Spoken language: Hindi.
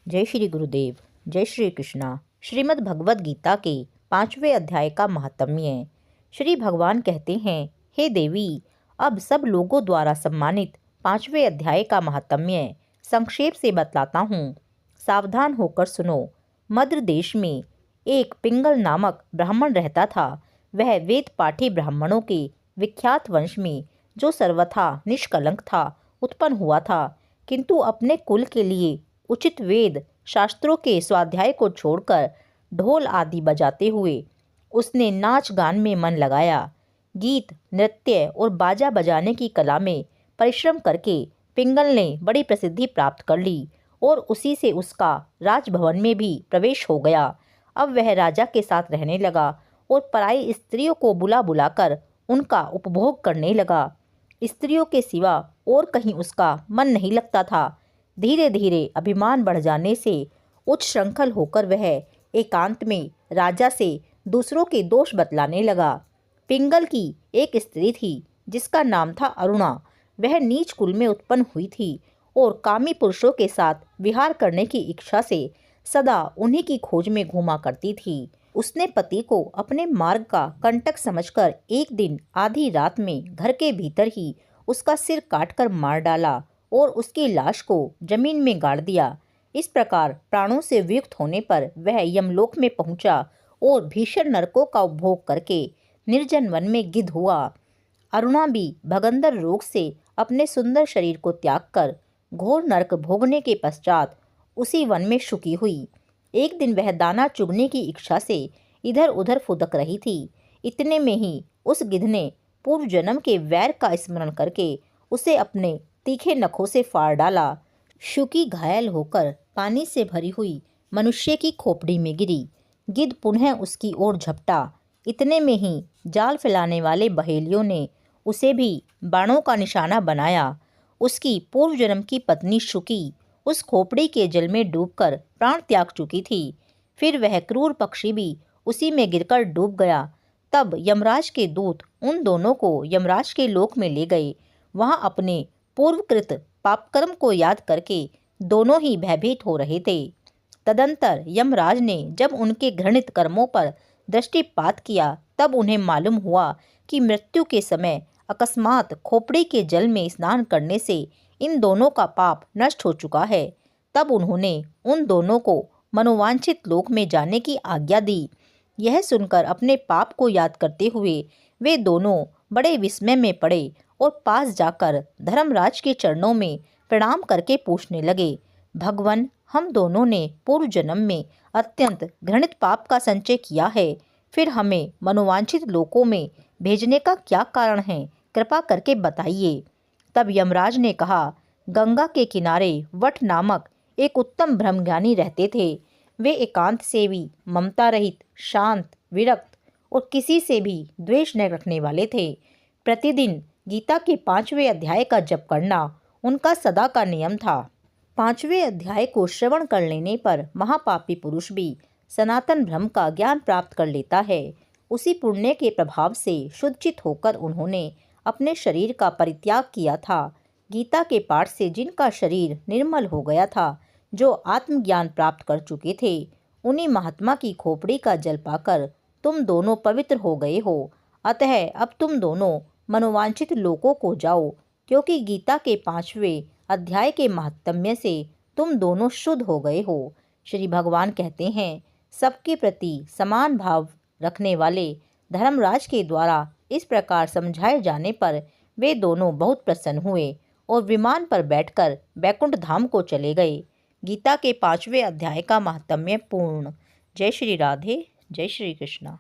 जय श्री गुरुदेव। जय श्री कृष्णा। श्रीमद् भगवद गीता के 5वें अध्याय का महात्म्य। श्री भगवान कहते हैं, हे देवी, अब सब लोगों द्वारा सम्मानित 5वें अध्याय का महात्म्य संक्षेप से बतलाता हूँ। सावधान होकर सुनो। मद्र देश में एक पिंगल नामक ब्राह्मण रहता था। वह वेद पाठी ब्राह्मणों के विख्यात वंश में, जो सर्वथा निष्कलंक था, उत्पन्न हुआ था, किंतु अपने कुल के लिए उचित वेद शास्त्रों के स्वाध्याय को छोड़कर ढोल आदि बजाते हुए उसने नाच गान में मन लगाया। गीत, नृत्य और बाजा बजाने की कला में परिश्रम करके पिंगल ने बड़ी प्रसिद्धि प्राप्त कर ली और उसी से उसका राजभवन में भी प्रवेश हो गया। अब वह राजा के साथ रहने लगा और पराई स्त्रियों को बुला बुलाकर उनका उपभोग करने लगा। स्त्रियों के सिवा और कहीं उसका मन नहीं लगता था। धीरे धीरे अभिमान बढ़ जाने से उच्च श्रृंखल होकर वह एकांत में राजा से दूसरों के दोष बतलाने लगा। पिंगल की एक स्त्री थी जिसका नाम था अरुणा। वह नीच कुल में उत्पन्न हुई थी और कामी पुरुषों के साथ विहार करने की इच्छा से सदा उन्हीं की खोज में घूमा करती थी। उसने पति को अपने मार्ग का कंटक समझकर एक दिन आधी रात में घर के भीतर ही उसका सिर काटकर मार डाला और उसकी लाश को जमीन में गाड़ दिया। इस प्रकार प्राणों से वियुक्त होने पर वह यमलोक में पहुंचा और भीषण नरकों का उपभोग करके निर्जन वन में गिद्ध हुआ। अरुणा भी भगंदर रोग से अपने सुंदर शरीर को त्याग कर घोर नरक भोगने के पश्चात उसी वन में शुकी हुई। एक दिन वह दाना चुगने की इच्छा से इधर उधर फुदक रही थी। इतने में ही उस गिद्ध ने पूर्व जन्म के वैर का स्मरण करके उसे अपने तीखे नखों से फाड़ डाला। शुकी घायल होकर पानी से भरी हुई मनुष्य की खोपड़ी में गिरी। गिद्ध पुनः उसकी ओर झपटा। इतने में ही जाल फैलाने वाले बहेलियों ने उसे भी बाणों का निशाना बनाया। उसकी पूर्व जन्म की पत्नी शुकी उस खोपड़ी के जल में डूबकर प्राण त्याग चुकी थी। फिर वह क्रूर पक्षी भी उसी में गिरकर डूब गया। तब यमराज के दूत उन दोनों को यमराज के लोक में ले गए। वहां अपने पूर्वकृत पापकर्म को याद करके दोनों ही भयभीत हो रहे थे। तदंतर यमराज ने जब उनके घृणित कर्मों पर दृष्टिपात किया, तब उन्हें मालूम हुआ कि मृत्यु के समय अकस्मात खोपड़ी के जल में स्नान करने से इन दोनों का पाप नष्ट हो चुका है। तब उन्होंने उन दोनों को मनोवांछित लोक में जाने की आज्ञा दी। यह सुनकर अपने पाप को याद करते हुए वे दोनों बड़े विस्मय में पड़े और पास जाकर धर्मराज के चरणों में प्रणाम करके पूछने लगे, भगवन, हम दोनों ने पूर्व जन्म में अत्यंत घृणित पाप का संचय किया है, फिर हमें मनोवांछित लोकों में भेजने का क्या कारण है? कृपा करके बताइए। तब यमराज ने कहा, गंगा के किनारे वट नामक एक उत्तम ब्रह्मज्ञानी रहते थे। वे एकांत सेवी, ममता रहित, शांत, विरक्त और किसी से भी द्वेष न रखने वाले थे। प्रतिदिन गीता के 5वें अध्याय का जप करना उनका सदा का नियम था। 5वें अध्याय को श्रवण कर लेने पर महापापी पुरुष भी सनातन ब्रह्म का ज्ञान प्राप्त कर लेता है। उसी पुण्य के प्रभाव से शुद्धचित होकर उन्होंने अपने शरीर का परित्याग किया था। गीता के पाठ से जिनका शरीर निर्मल हो गया था, जो आत्मज्ञान प्राप्त कर चुके थे, उन्हीं महात्मा की खोपड़ी का जल पाकर तुम दोनों पवित्र हो गए हो। अतः अब तुम दोनों मनोवांछित लोकों को जाओ, क्योंकि गीता के 5वें अध्याय के महात्म्य से तुम दोनों शुद्ध हो गए हो। श्री भगवान कहते हैं, सबके प्रति समान भाव रखने वाले धर्मराज के द्वारा इस प्रकार समझाए जाने पर वे दोनों बहुत प्रसन्न हुए और विमान पर बैठकर बैकुंठ धाम को चले गए। गीता के 5वें अध्याय का महात्म्य पूर्ण। जय श्री राधे। जय श्री कृष्णा।